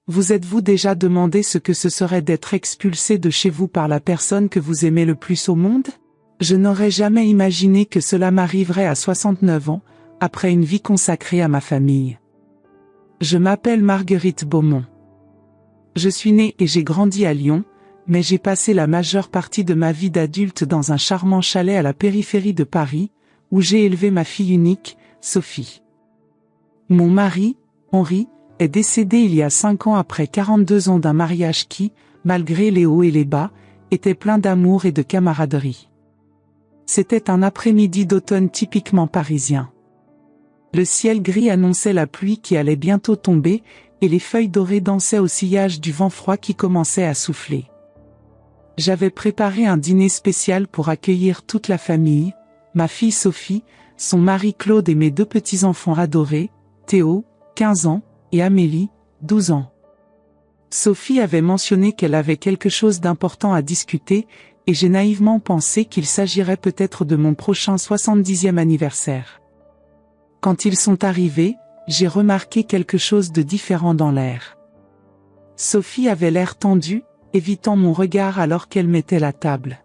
Vous êtes-vous déjà demandé ce que ce serait d'être expulsé de chez vous par la personne que vous aimez le plus au monde? Je n'aurais jamais imaginé que cela m'arriverait à 69 ans, après une vie consacrée à ma famille. Je m'appelle Marguerite Beaumont. Je suis née et j'ai grandi à Lyon, mais j'ai passé la majeure partie de ma vie d'adulte dans un charmant chalet à la périphérie de Paris, où j'ai élevé ma fille unique, Sophie. Mon mari, Henri, est décédé il y a 5 ans après 42 ans d'un mariage qui, malgré les hauts et les bas, était plein d'amour et de camaraderie. C'était un après-midi d'automne typiquement parisien. Le ciel gris annonçait la pluie qui allait bientôt tomber, et les feuilles dorées dansaient au sillage du vent froid qui commençait à souffler. J'avais préparé un dîner spécial pour accueillir toute la famille, ma fille Sophie, son mari Claude et mes 2 petits-enfants adorés, Théo, 15 ans, et Amélie, 12 ans. Sophie avait mentionné qu'elle avait quelque chose d'important à discuter, et j'ai naïvement pensé qu'il s'agirait peut-être de mon prochain 70e anniversaire. Quand ils sont arrivés, j'ai remarqué quelque chose de différent dans l'air. Sophie avait l'air tendue, évitant mon regard alors qu'elle mettait la table.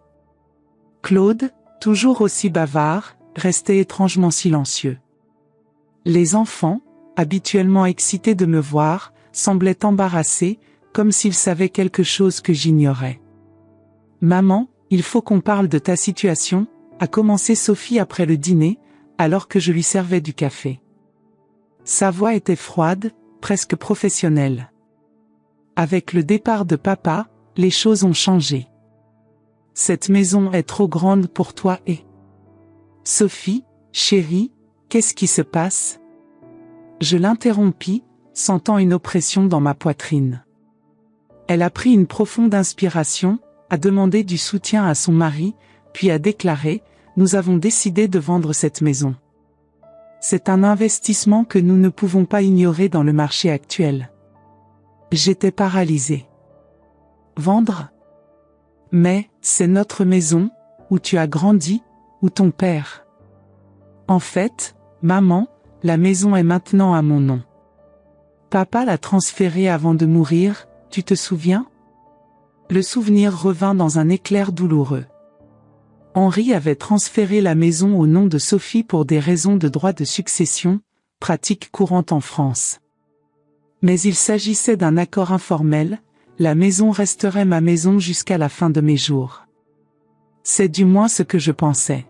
Claude, toujours aussi bavard, restait étrangement silencieux. Les enfants, habituellement excités de me voir, semblaient embarrassés, comme s'ils savaient quelque chose que j'ignorais. « Maman, il faut qu'on parle de ta situation », a commencé Sophie après le dîner, alors que je lui servais du café. Sa voix était froide, presque professionnelle. Avec le départ de papa, les choses ont changé. Cette maison est trop grande pour toi et... Sophie, chérie, qu'est-ce qui se passe? Je l'interrompis, sentant une oppression dans ma poitrine. Elle a pris une profonde inspiration, a demandé du soutien à son mari, puis a déclaré « Nous avons décidé de vendre cette maison. C'est un investissement que nous ne pouvons pas ignorer dans le marché actuel. » J'étais paralysée. Vendre? Mais, c'est notre maison, où tu as grandi, où ton père. En fait, maman, la maison est maintenant à mon nom. Papa l'a transférée avant de mourir, tu te souviens? Le souvenir revint dans un éclair douloureux. Henri avait transféré la maison au nom de Sophie pour des raisons de droit de succession, pratique courante en France. Mais il s'agissait d'un accord informel, la maison resterait ma maison jusqu'à la fin de mes jours. C'est du moins ce que je pensais.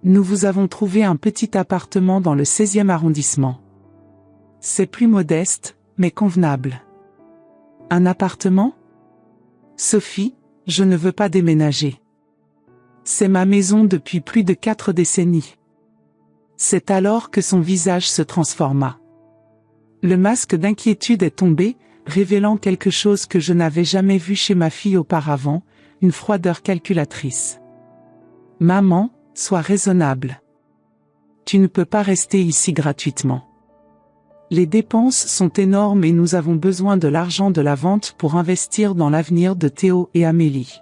Nous vous avons trouvé un petit appartement dans le 16e arrondissement. C'est plus modeste, mais convenable. Un appartement? Sophie, je ne veux pas déménager. C'est ma maison depuis plus de 4 décennies. C'est alors que son visage se transforma. Le masque d'inquiétude est tombé, révélant quelque chose que je n'avais jamais vu chez ma fille auparavant, une froideur calculatrice. Maman, sois raisonnable. Tu ne peux pas rester ici gratuitement. Les dépenses sont énormes et nous avons besoin de l'argent de la vente pour investir dans l'avenir de Théo et Amélie.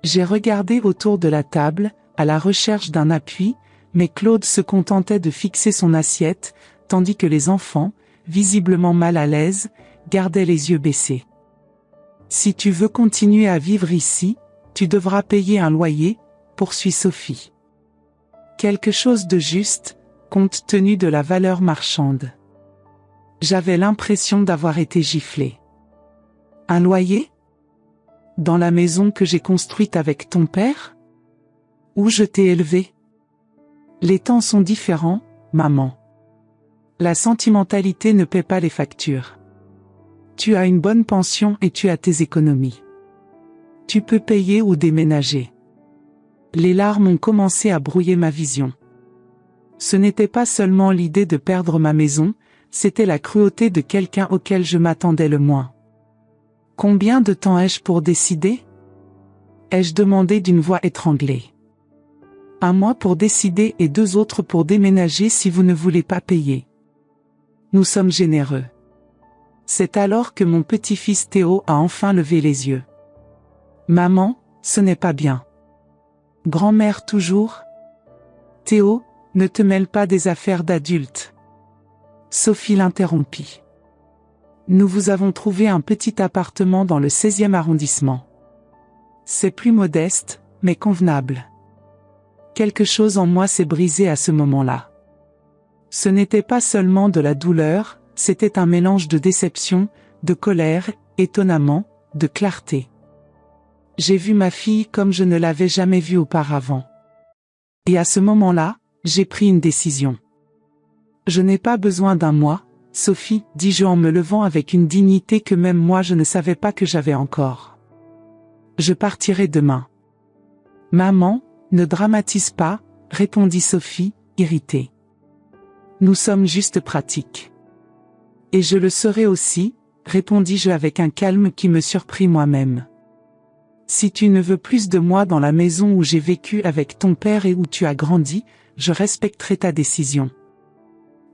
J'ai regardé autour de la table, à la recherche d'un appui, mais Claude se contentait de fixer son assiette, tandis que les enfants, visiblement mal à l'aise, gardaient les yeux baissés. Si tu veux continuer à vivre ici, tu devras payer un loyer, poursuit Sophie. Quelque chose de juste, compte tenu de la valeur marchande. J'avais l'impression d'avoir été giflée. Un loyer? Dans la maison que j'ai construite avec ton père? Où je t'ai élevé? Les temps sont différents, maman. La sentimentalité ne paie pas les factures. Tu as une bonne pension et tu as tes économies. Tu peux payer ou déménager. Les larmes ont commencé à brouiller ma vision. Ce n'était pas seulement l'idée de perdre ma maison, c'était la cruauté de quelqu'un auquel je m'attendais le moins. Combien de temps ai-je pour décider? Ai-je demandé d'une voix étranglée. 1 mois pour décider et 2 autres pour déménager si vous ne voulez pas payer. Nous sommes généreux. C'est alors que mon petit-fils Théo a enfin levé les yeux. Maman, ce n'est pas bien. Grand-mère toujours? Théo, ne te mêle pas des affaires d'adultes. Sophie l'interrompit. Nous vous avons trouvé un petit appartement dans le 16e arrondissement. C'est plus modeste, mais convenable. Quelque chose en moi s'est brisé à ce moment-là. Ce n'était pas seulement de la douleur, c'était un mélange de déception, de colère, étonnamment, de clarté. J'ai vu ma fille comme je ne l'avais jamais vue auparavant. Et à ce moment-là, j'ai pris une décision. Je n'ai pas besoin d'un moi, Sophie, dis-je en me levant avec une dignité que même moi je ne savais pas que j'avais encore. Je partirai demain. Maman, ne dramatise pas, répondit Sophie, irritée. Nous sommes juste pratiques. Et je le serai aussi, répondis-je avec un calme qui me surprit moi-même. Si tu ne veux plus de moi dans la maison où j'ai vécu avec ton père et où tu as grandi, je respecterai ta décision.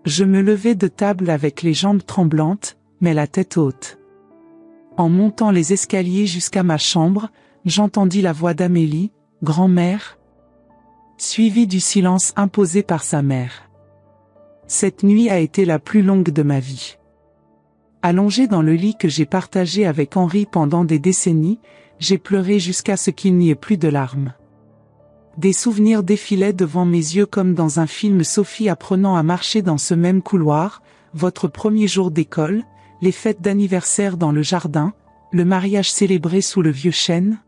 Je me levai de table avec les jambes tremblantes, mais la tête haute. En montant les escaliers jusqu'à ma chambre, j'entendis la voix d'Amélie, « Grand-mère », suivie du silence imposé par sa mère. Cette nuit a été la plus longue de ma vie. Allongé dans le lit que j'ai partagé avec Henri pendant des décennies, j'ai pleuré jusqu'à ce qu'il n'y ait plus de larmes. Des souvenirs défilaient devant mes yeux comme dans un film. Sophie apprenant à marcher dans ce même couloir, votre premier jour d'école, les fêtes d'anniversaire dans le jardin, le mariage célébré sous le vieux chêne.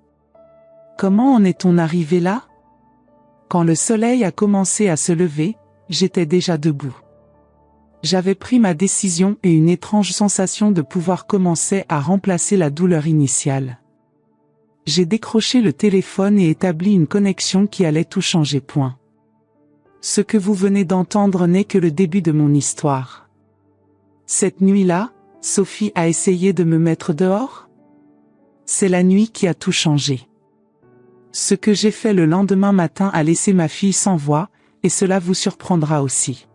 Comment en est-on arrivé là? Quand le soleil a commencé à se lever, j'étais déjà debout. J'avais pris ma décision et une étrange sensation de pouvoir commençait à remplacer la douleur initiale. J'ai décroché le téléphone et établi une connexion qui allait tout changer. Ce que vous venez d'entendre n'est que le début de mon histoire. Cette nuit-là, Sophie a essayé de me mettre dehors? C'est la nuit qui a tout changé. Ce que j'ai fait le lendemain matin a laissé ma fille sans voix, et cela vous surprendra aussi.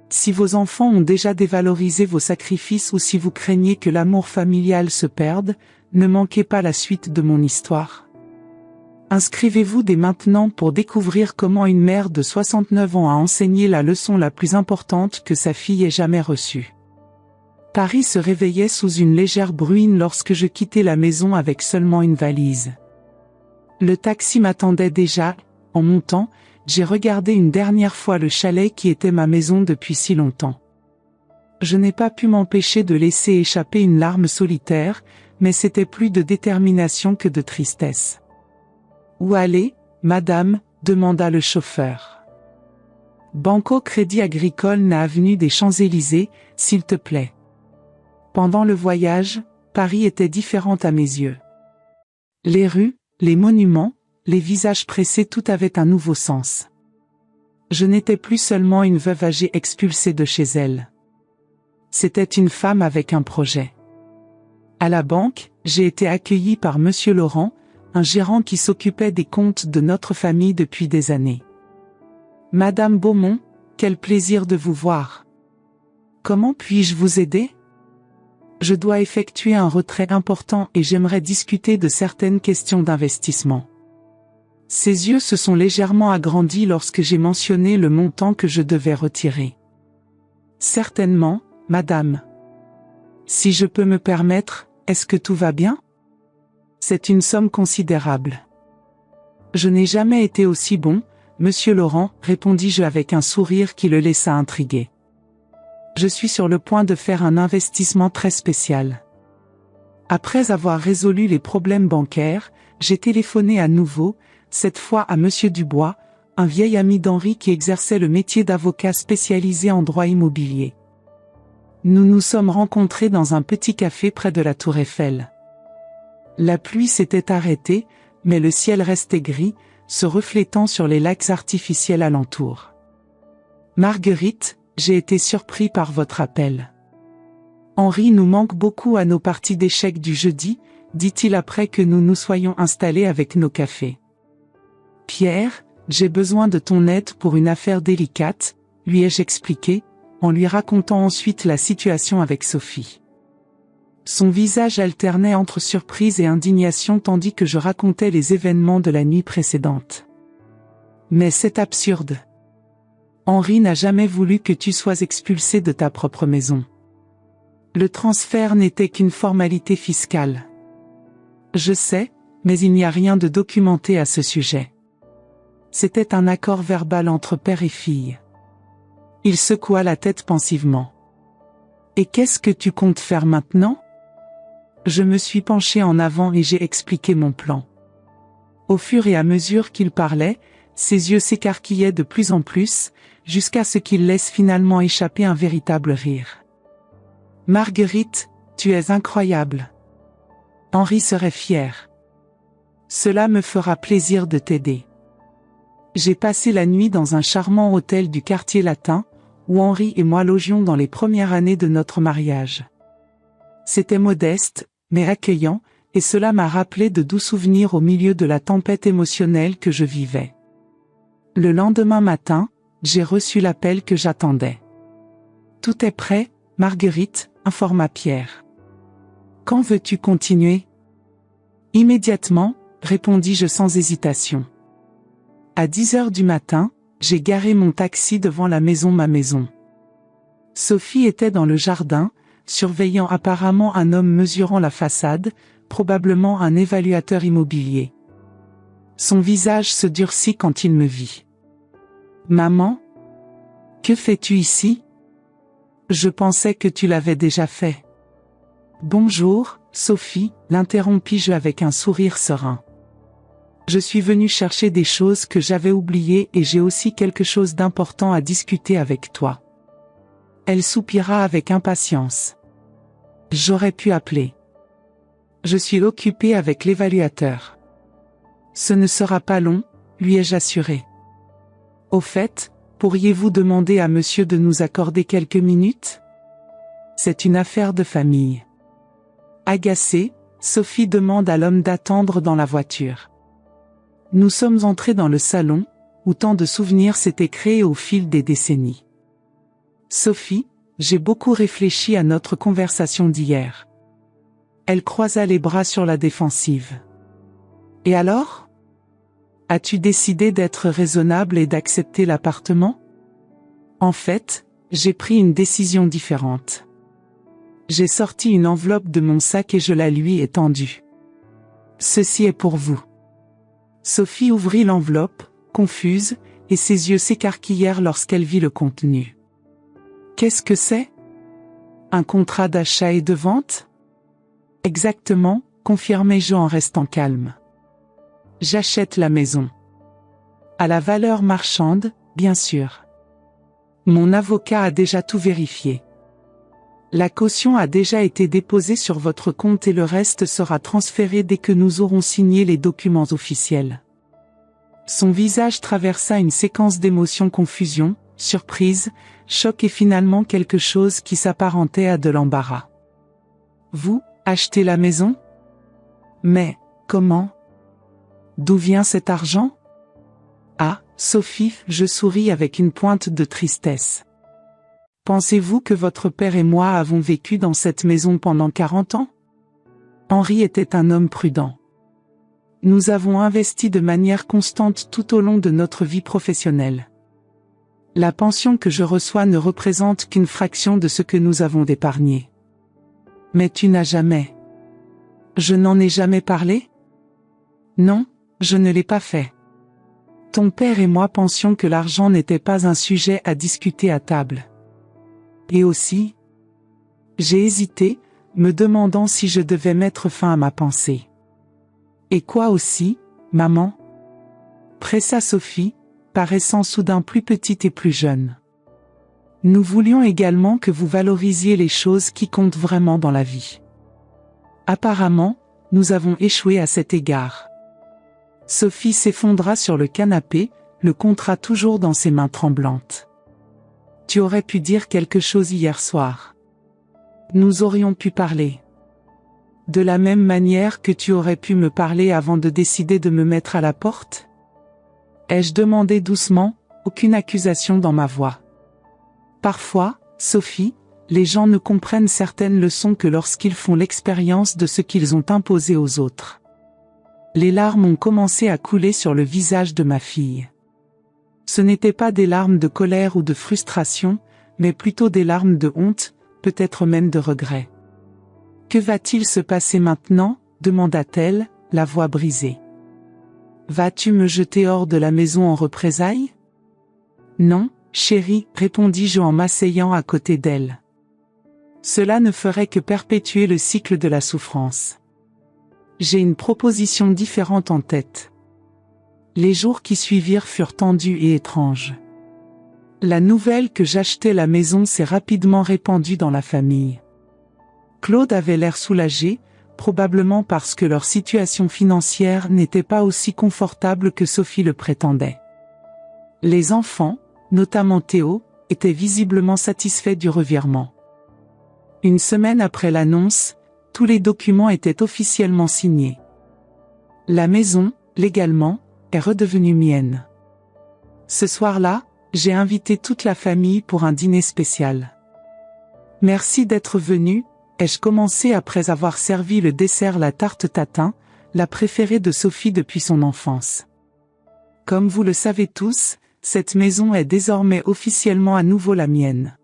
Si vos enfants ont déjà dévalorisé vos sacrifices ou si vous craignez que l'amour familial se perde, ne manquez pas la suite de mon histoire. Inscrivez-vous dès maintenant pour découvrir comment une mère de 69 ans a enseigné la leçon la plus importante que sa fille ait jamais reçue. Paris se réveillait sous une légère bruine lorsque je quittais la maison avec seulement une valise. Le taxi m'attendait déjà. En montant, j'ai regardé une dernière fois le chalet qui était ma maison depuis si longtemps. Je n'ai pas pu m'empêcher de laisser échapper une larme solitaire, mais c'était plus de détermination que de tristesse. « Où aller, madame ?» demanda le chauffeur. « Banco Crédit Agricole avenue des Champs-Élysées, s'il te plaît. » Pendant le voyage, Paris était différente à mes yeux. Les rues, les monuments, les visages pressés, tout avait un nouveau sens. Je n'étais plus seulement une veuve âgée expulsée de chez elle. C'était une femme avec un projet. À la banque, j'ai été accueilli par Monsieur Laurent, un gérant qui s'occupait des comptes de notre famille depuis des années. « Madame Beaumont, quel plaisir de vous voir. Comment puis-je vous aider ? Je dois effectuer un retrait important et j'aimerais discuter de certaines questions d'investissement. » Ses yeux se sont légèrement agrandis lorsque j'ai mentionné le montant que je devais retirer. « Certainement, madame. Si je peux me permettre, est-ce que tout va bien? C'est une somme considérable. » Je n'ai jamais été aussi bon, monsieur Laurent, répondis-je avec un sourire qui le laissa intrigué. Je suis sur le point de faire un investissement très spécial. Après avoir résolu les problèmes bancaires, j'ai téléphoné à nouveau, cette fois à monsieur Dubois, un vieil ami d'Henri qui exerçait le métier d'avocat spécialisé en droit immobilier. Nous nous sommes rencontrés dans un petit café près de la Tour Eiffel. La pluie s'était arrêtée, mais le ciel restait gris, se reflétant sur les lacs artificiels alentour. Marguerite, j'ai été surpris par votre appel. Henri nous manque beaucoup à nos parties d'échecs du jeudi, dit-il après que nous nous soyons installés avec nos cafés. Pierre, j'ai besoin de ton aide pour une affaire délicate, lui ai-je expliqué, en lui racontant ensuite la situation avec Sophie. Son visage alternait entre surprise et indignation tandis que je racontais les événements de la nuit précédente. Mais c'est absurde. Henri n'a jamais voulu que tu sois expulsé de ta propre maison. Le transfert n'était qu'une formalité fiscale. Je sais, mais il n'y a rien de documenté à ce sujet. C'était un accord verbal entre père et fille. Il secoua la tête pensivement. Et qu'est-ce que tu comptes faire maintenant? Je me suis penché en avant et j'ai expliqué mon plan. Au fur et à mesure qu'il parlait, ses yeux s'écarquillaient de plus en plus, jusqu'à ce qu'il laisse finalement échapper un véritable rire. Marguerite, tu es incroyable. Henri serait fier. Cela me fera plaisir de t'aider. J'ai passé la nuit dans un charmant hôtel du quartier latin, où Henri et moi logions dans les premières années de notre mariage. C'était modeste, mais accueillant, et cela m'a rappelé de doux souvenirs au milieu de la tempête émotionnelle que je vivais. Le lendemain matin, j'ai reçu l'appel que j'attendais. Tout est prêt, Marguerite, informa Pierre. Quand veux-tu continuer? Immédiatement, répondis-je sans hésitation. À 10 heures du matin, j'ai garé mon taxi devant la maison Ma Maison. Sophie était dans le jardin, surveillant apparemment un homme mesurant la façade, probablement un évaluateur immobilier. Son visage se durcit quand il me vit. « Maman? Que fais-tu ici? Je pensais que tu l'avais déjà fait. »« Bonjour, Sophie, l'interrompis-je avec un sourire serein. Je suis venue chercher des choses que j'avais oubliées et j'ai aussi quelque chose d'important à discuter avec toi. » Elle soupira avec impatience. J'aurais pu appeler. Je suis occupée avec l'évaluateur. Ce ne sera pas long, lui ai-je assuré. Au fait, pourriez-vous demander à monsieur de nous accorder quelques minutes? C'est une affaire de famille. Agacée, Sophie demande à l'homme d'attendre dans la voiture. Nous sommes entrés dans le salon, où tant de souvenirs s'étaient créés au fil des décennies. Sophie, j'ai beaucoup réfléchi à notre conversation d'hier. Elle croisa les bras sur la défensive. Et alors? As-tu décidé d'être raisonnable et d'accepter l'appartement? En fait, j'ai pris une décision différente. J'ai sorti une enveloppe de mon sac et je la lui ai tendue. Ceci est pour vous. Sophie ouvrit l'enveloppe, confuse, et ses yeux s'écarquillèrent lorsqu'elle vit le contenu. Qu'est-ce que c'est? Un contrat d'achat et de vente? Exactement, confirmai-je en restant calme. J'achète la maison. À la valeur marchande, bien sûr. Mon avocat a déjà tout vérifié. La caution a déjà été déposée sur votre compte et le reste sera transféré dès que nous aurons signé les documents officiels. Son visage traversa une séquence d'émotions: confusion, surprise, choc et finalement quelque chose qui s'apparentait à de l'embarras. Vous, achetez la maison? Mais, comment? D'où vient cet argent? Ah, Sophie, je souris avec une pointe de tristesse. Pensez-vous que votre père et moi avons vécu dans cette maison pendant 40 ans? Henri était un homme prudent. Nous avons investi de manière constante tout au long de notre vie professionnelle. La pension que je reçois ne représente qu'une fraction de ce que nous avons d'épargné. Mais tu n'as jamais... Je n'en ai jamais parlé? Non, je ne l'ai pas fait. Ton père et moi pensions que l'argent n'était pas un sujet à discuter à table. Et aussi, j'ai hésité, me demandant si je devais mettre fin à ma pensée. Et quoi aussi, maman? Pressa Sophie, paraissant soudain plus petite et plus jeune. Nous voulions également que vous valorisiez les choses qui comptent vraiment dans la vie. Apparemment, nous avons échoué à cet égard. Sophie s'effondra sur le canapé, le contrat toujours dans ses mains tremblantes. Tu aurais pu dire quelque chose hier soir. Nous aurions pu parler. De la même manière que tu aurais pu me parler avant de décider de me mettre à la porte? Ai-je demandé doucement, aucune accusation dans ma voix. Parfois, Sophie, les gens ne comprennent certaines leçons que lorsqu'ils font l'expérience de ce qu'ils ont imposé aux autres. Les larmes ont commencé à couler sur le visage de ma fille. Ce n'étaient pas des larmes de colère ou de frustration, mais plutôt des larmes de honte, peut-être même de regret. « Que va-t-il se passer maintenant ?» demanda-t-elle, la voix brisée. « Vas-tu me jeter hors de la maison en représailles ?»« Non, chérie, répondis-je en m'asseyant à côté d'elle. Cela ne ferait que perpétuer le cycle de la souffrance. J'ai une proposition différente en tête. » Les jours qui suivirent furent tendus et étranges. La nouvelle que j'achetais la maison s'est rapidement répandue dans la famille. Claude avait l'air soulagé, probablement parce que leur situation financière n'était pas aussi confortable que Sophie le prétendait. Les enfants, notamment Théo, étaient visiblement satisfaits du revirement. Une semaine après l'annonce, tous les documents étaient officiellement signés. La maison, légalement, est redevenue mienne. Ce soir-là, j'ai invité toute la famille pour un dîner spécial. Merci d'être venu, ai-je commencé après avoir servi le dessert, la tarte tatin, la préférée de Sophie depuis son enfance. Comme vous le savez tous, cette maison est désormais officiellement à nouveau la mienne.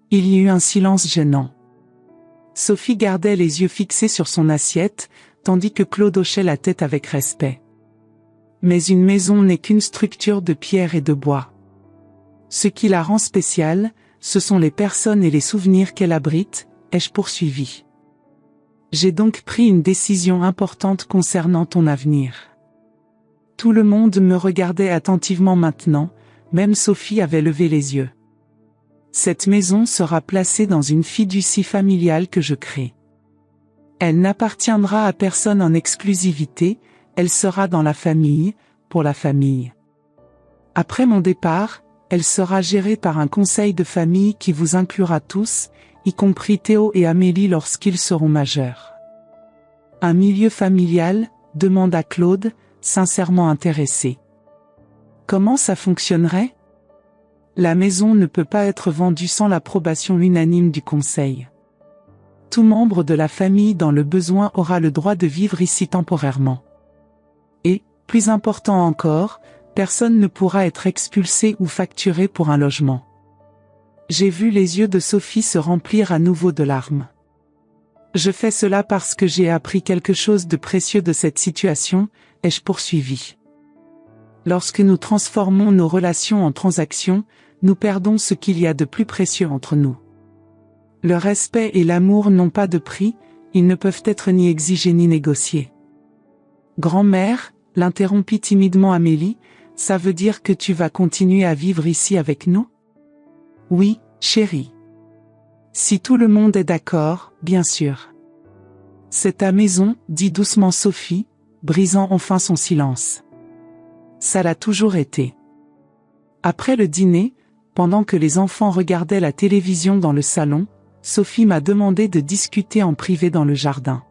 Il y eut un silence gênant. Sophie gardait les yeux fixés sur son assiette, tandis que Claude hochait la tête avec respect. Mais une maison n'est qu'une structure de pierre et de bois. Ce qui la rend spéciale, ce sont les personnes et les souvenirs qu'elle abrite, ai-je poursuivi. J'ai donc pris une décision importante concernant ton avenir. Tout le monde me regardait attentivement maintenant, même Sophie avait levé les yeux. Cette maison sera placée dans une fiducie familiale que je crée. Elle n'appartiendra à personne en exclusivité, elle sera dans la famille, pour la famille. Après mon départ, elle sera gérée par un conseil de famille qui vous inclura tous, y compris Théo et Amélie lorsqu'ils seront majeurs. Un milieu familial, demanda Claude, sincèrement intéressé. Comment ça fonctionnerait ? La maison ne peut pas être vendue sans l'approbation unanime du conseil. Tout membre de la famille dans le besoin aura le droit de vivre ici temporairement. Et, plus important encore, personne ne pourra être expulsé ou facturé pour un logement. J'ai vu les yeux de Sophie se remplir à nouveau de larmes. Je fais cela parce que j'ai appris quelque chose de précieux de cette situation, ai-je poursuivi. Lorsque nous transformons nos relations en transactions, nous perdons ce qu'il y a de plus précieux entre nous. Le respect et l'amour n'ont pas de prix, ils ne peuvent être ni exigés ni négociés. Grand-mère, l'interrompit timidement Amélie, ça veut dire que tu vas continuer à vivre ici avec nous ? Oui, chérie. Si tout le monde est d'accord, bien sûr. C'est ta maison, dit doucement Sophie, brisant enfin son silence. Ça l'a toujours été. Après le dîner, pendant que les enfants regardaient la télévision dans le salon, Sophie m'a demandé de discuter en privé dans le jardin.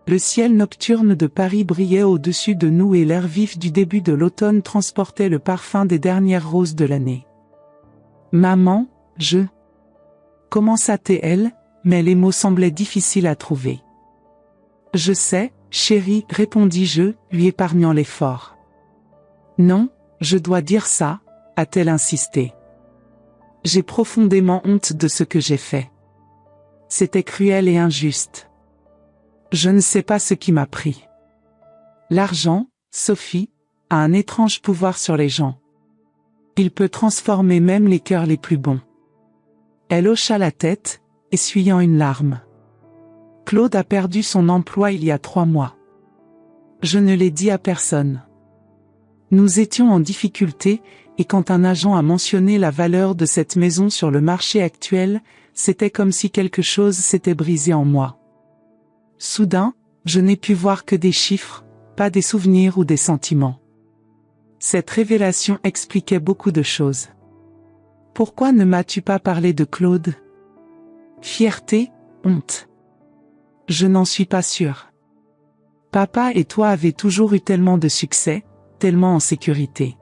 Le ciel nocturne de Paris brillait au-dessus de nous et l'air vif du début de l'automne transportait le parfum des dernières roses de l'année. Maman, commença-t-elle, mais les mots semblaient difficiles à trouver. Je sais, chérie, répondis-je, lui épargnant l'effort. Non, je dois dire ça, a-t-elle insisté. J'ai profondément honte de ce que j'ai fait. C'était cruel et injuste. Je ne sais pas ce qui m'a pris. L'argent, Sophie, a un étrange pouvoir sur les gens. Il peut transformer même les cœurs les plus bons. Elle hocha la tête, essuyant une larme. Claude a perdu son emploi il y a 3 mois. Je ne l'ai dit à personne. Nous étions en difficulté, et quand un agent a mentionné la valeur de cette maison sur le marché actuel, c'était comme si quelque chose s'était brisé en moi. Soudain, je n'ai pu voir que des chiffres, pas des souvenirs ou des sentiments. Cette révélation expliquait beaucoup de choses. Pourquoi ne m'as-tu pas parlé de Claude ? Fierté, honte. Je n'en suis pas sûre. Papa et toi avez toujours eu tellement de succès, tellement en sécurité.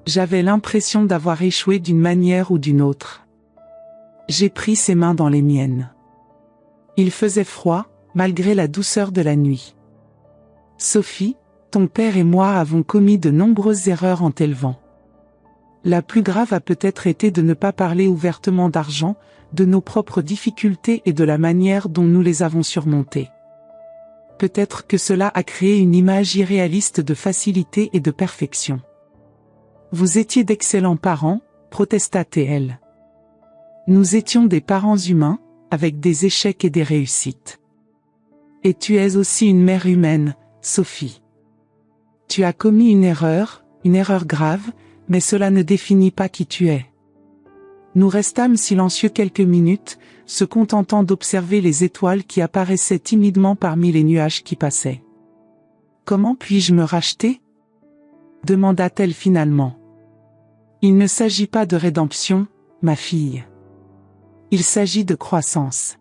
J'avais l'impression d'avoir échoué d'une manière ou d'une autre. J'ai pris ses mains dans les miennes. Il faisait froid, malgré la douceur de la nuit. Sophie, ton père et moi avons commis de nombreuses erreurs en t'élevant. La plus grave a peut-être été de ne pas parler ouvertement d'argent, de nos propres difficultés et de la manière dont nous les avons surmontées. Peut-être que cela a créé une image irréaliste de facilité et de perfection. Vous étiez d'excellents parents, protesta-t-elle. Nous étions des parents humains, avec des échecs et des réussites. Et tu es aussi une mère humaine, Sophie. Tu as commis une erreur grave, mais cela ne définit pas qui tu es. Nous restâmes silencieux quelques minutes, se contentant d'observer les étoiles qui apparaissaient timidement parmi les nuages qui passaient. « Comment puis-je me racheter ?» demanda-t-elle finalement. « Il ne s'agit pas de rédemption, ma fille. Il s'agit de croissance.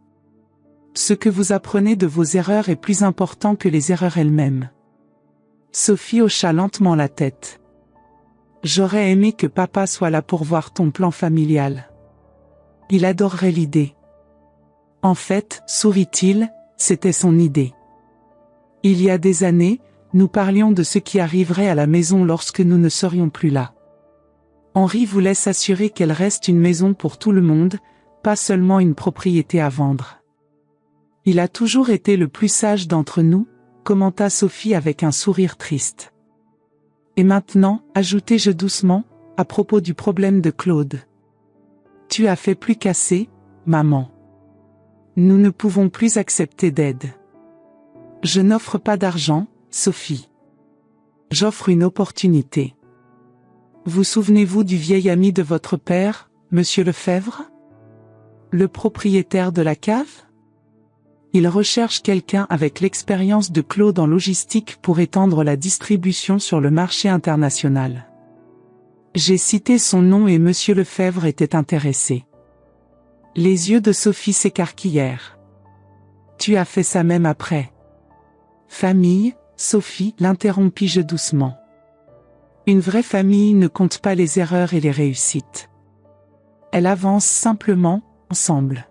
Ce que vous apprenez de vos erreurs est plus important que les erreurs elles-mêmes. » Sophie hocha lentement la tête. « J'aurais aimé que papa soit là pour voir ton plan familial. Il adorerait l'idée. » En fait, sourit-il, c'était son idée. Il y a des années, nous parlions de ce qui arriverait à la maison lorsque nous ne serions plus là. Henri voulait s'assurer qu'elle reste une maison pour tout le monde, pas seulement une propriété à vendre. Il a toujours été le plus sage d'entre nous, commenta Sophie avec un sourire triste. Et maintenant, ajoutai-je doucement, à propos du problème de Claude. Tu as fait plus qu'assez, maman. Nous ne pouvons plus accepter d'aide. Je n'offre pas d'argent, Sophie. J'offre une opportunité. Vous souvenez-vous du vieil ami de votre père, Monsieur Lefebvre? Le propriétaire de la cave? Il recherche quelqu'un avec l'expérience de Claude en logistique pour étendre la distribution sur le marché international. J'ai cité son nom et Monsieur Lefebvre était intéressé. Les yeux de Sophie s'écarquillèrent. Tu as fait ça même après. Famille, Sophie, l'interrompis-je doucement. Une vraie famille ne compte pas les erreurs et les réussites. Elle avance simplement, ensemble.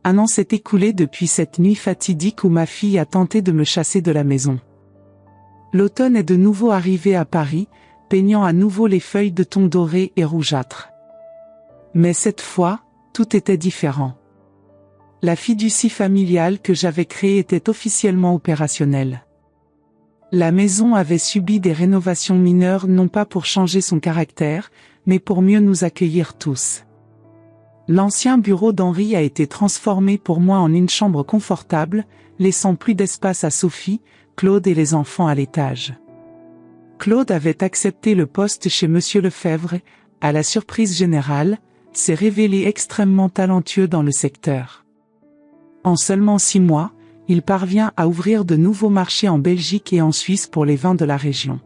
Un an s'est écoulé depuis cette nuit fatidique où ma fille a tenté de me chasser de la maison. L'automne est de nouveau arrivé à Paris, peignant à nouveau les feuilles de ton doré et rougeâtre. Mais cette fois, tout était différent. La fiducie familiale que j'avais créée était officiellement opérationnelle. La maison avait subi des rénovations mineures non pas pour changer son caractère, mais pour mieux nous accueillir tous. L'ancien bureau d'Henri a été transformé pour moi en une chambre confortable, laissant plus d'espace à Sophie, Claude et les enfants à l'étage. Claude avait accepté le poste chez Monsieur Lefebvre, à la surprise générale, s'est révélé extrêmement talentueux dans le secteur. En seulement 6 mois, il parvient à ouvrir de nouveaux marchés en Belgique et en Suisse pour les vins de la région.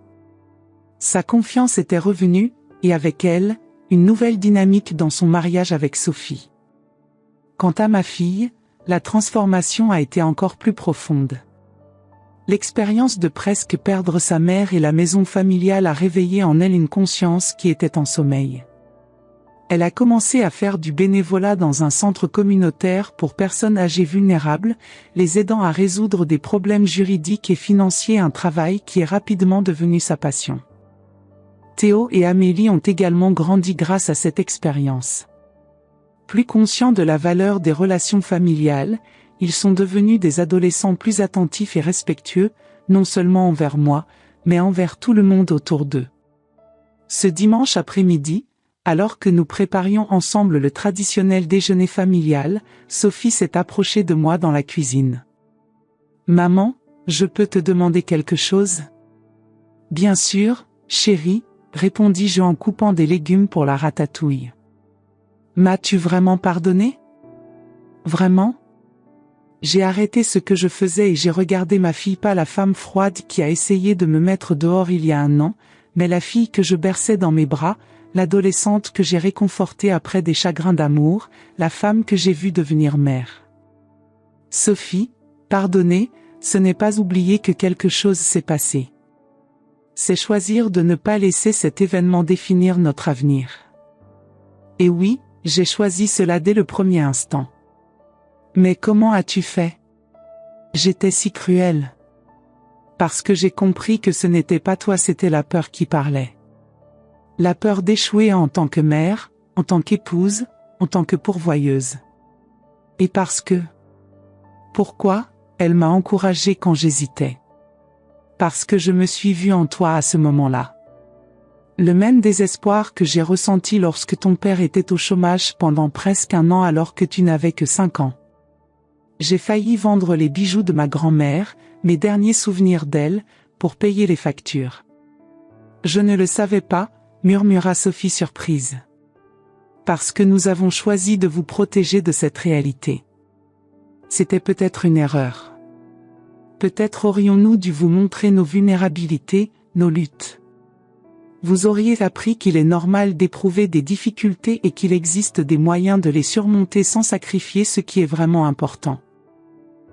Sa confiance était revenue, et avec elle, une nouvelle dynamique dans son mariage avec Sophie. Quant à ma fille, la transformation a été encore plus profonde. L'expérience de presque perdre sa mère et la maison familiale a réveillé en elle une conscience qui était en sommeil. Elle a commencé à faire du bénévolat dans un centre communautaire pour personnes âgées vulnérables, les aidant à résoudre des problèmes juridiques et financiers, un travail qui est rapidement devenu sa passion. Théo et Amélie ont également grandi grâce à cette expérience. Plus conscients de la valeur des relations familiales, ils sont devenus des adolescents plus attentifs et respectueux, non seulement envers moi, mais envers tout le monde autour d'eux. Ce dimanche après-midi, alors que nous préparions ensemble le traditionnel déjeuner familial, Sophie s'est approchée de moi dans la cuisine. « Maman, je peux te demander quelque chose ?» « Bien sûr, chérie, » répondis-je en coupant des légumes pour la ratatouille. « M'as-tu vraiment pardonné ? » « Vraiment ? » J'ai arrêté ce que je faisais et j'ai regardé ma fille, pas la femme froide qui a essayé de me mettre dehors il y a 1 an, mais la fille que je berçais dans mes bras, l'adolescente que j'ai réconfortée après des chagrins d'amour, la femme que j'ai vue devenir mère. Sophie, pardonner, ce n'est pas oublier que quelque chose s'est passé. C'est choisir de ne pas laisser cet événement définir notre avenir. Et oui, j'ai choisi cela dès le premier instant. Mais comment as-tu fait ? J'étais si cruelle. Parce que j'ai compris que ce n'était pas toi, c'était la peur qui parlait. La peur d'échouer en tant que mère, en tant qu'épouse, en tant que pourvoyeuse. Et parce que... Pourquoi? Elle m'a encouragée quand j'hésitais. Parce que je me suis vue en toi à ce moment-là. Le même désespoir que j'ai ressenti lorsque ton père était au chômage pendant presque 1 an alors que tu n'avais que 5 ans. J'ai failli vendre les bijoux de ma grand-mère, mes derniers souvenirs d'elle, pour payer les factures. Je ne le savais pas, murmura Sophie surprise. Parce que nous avons choisi de vous protéger de cette réalité. C'était peut-être une erreur. Peut-être aurions-nous dû vous montrer nos vulnérabilités, nos luttes. Vous auriez appris qu'il est normal d'éprouver des difficultés et qu'il existe des moyens de les surmonter sans sacrifier ce qui est vraiment important.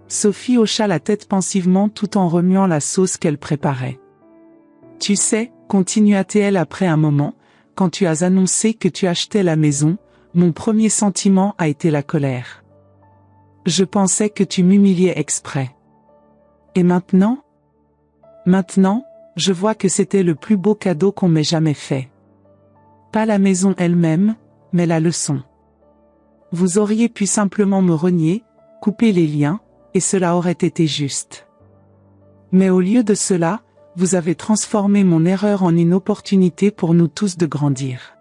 Sophie hocha la tête pensivement tout en remuant la sauce qu'elle préparait. Tu sais, continua-t-elle après un moment, quand tu as annoncé que tu achetais la maison, mon premier sentiment a été la colère. Je pensais que tu m'humiliais exprès. Et maintenant? Maintenant, je vois que c'était le plus beau cadeau qu'on m'ait jamais fait. Pas la maison elle-même, mais la leçon. Vous auriez pu simplement me renier, couper les liens, et cela aurait été juste. Mais au lieu de cela, vous avez transformé mon erreur en une opportunité pour nous tous de grandir.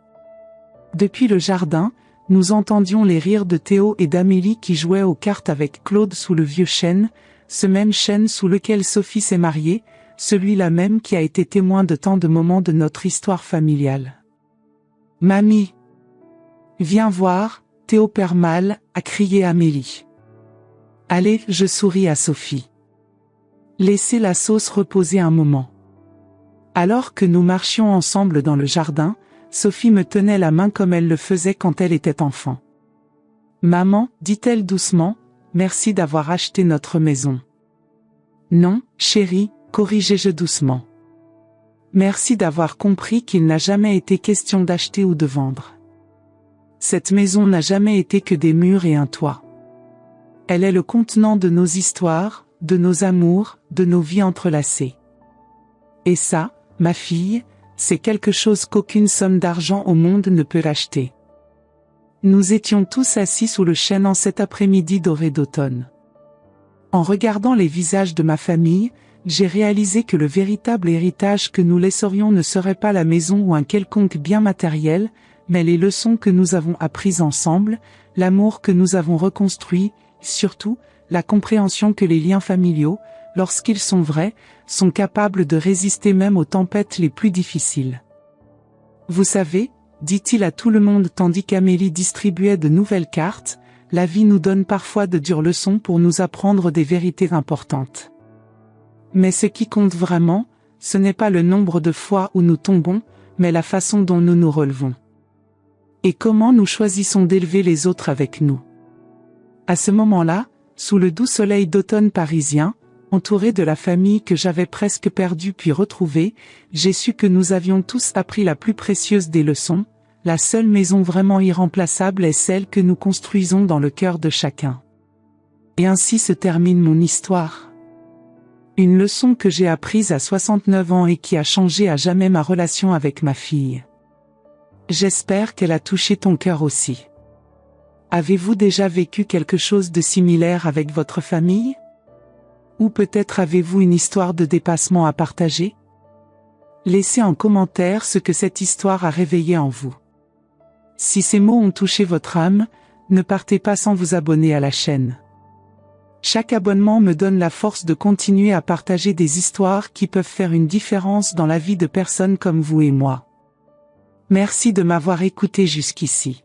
Depuis le jardin, nous entendions les rires de Théo et d'Amélie qui jouaient aux cartes avec Claude sous le vieux chêne, ce même chêne sous lequel Sophie s'est mariée, celui-là même qui a été témoin de tant de moments de notre histoire familiale. « Mamie! Viens voir, Théo perd mal » a crié Amélie. « Allez » je souris à Sophie. Laissez la sauce reposer un moment. Alors que nous marchions ensemble dans le jardin, Sophie me tenait la main comme elle le faisait quand elle était enfant. « Maman, dit-elle doucement, merci d'avoir acheté notre maison. »« Non, chérie, corrigeai-je doucement. Merci d'avoir compris qu'il n'a jamais été question d'acheter ou de vendre. Cette maison n'a jamais été que des murs et un toit. Elle est le contenant de nos histoires, de nos amours, de nos vies entrelacées. Et ça, ma fille, c'est quelque chose qu'aucune somme d'argent au monde ne peut l'acheter. » Nous étions tous assis sous le chêne en cet après-midi doré d'automne. En regardant les visages de ma famille, j'ai réalisé que le véritable héritage que nous laisserions ne serait pas la maison ou un quelconque bien matériel, mais les leçons que nous avons apprises ensemble, l'amour que nous avons reconstruit, surtout, la compréhension que les liens familiaux, lorsqu'ils sont vrais, sont capables de résister même aux tempêtes les plus difficiles. Vous savez, dit-il à tout le monde tandis qu'Amélie distribuait de nouvelles cartes, la vie nous donne parfois de dures leçons pour nous apprendre des vérités importantes. Mais ce qui compte vraiment, ce n'est pas le nombre de fois où nous tombons, mais la façon dont nous nous relevons. Et comment nous choisissons d'élever les autres avec nous. À ce moment-là, sous le doux soleil d'automne parisien, entouré de la famille que j'avais presque perdue puis retrouvée, j'ai su que nous avions tous appris la plus précieuse des leçons, la seule maison vraiment irremplaçable est celle que nous construisons dans le cœur de chacun. Et ainsi se termine mon histoire. Une leçon que j'ai apprise à 69 ans et qui a changé à jamais ma relation avec ma fille. J'espère qu'elle a touché ton cœur aussi. Avez-vous déjà vécu quelque chose de similaire avec votre famille? Ou peut-être avez-vous une histoire de dépassement à partager? Laissez en commentaire ce que cette histoire a réveillé en vous. Si ces mots ont touché votre âme, ne partez pas sans vous abonner à la chaîne. Chaque abonnement me donne la force de continuer à partager des histoires qui peuvent faire une différence dans la vie de personnes comme vous et moi. Merci de m'avoir écouté jusqu'ici.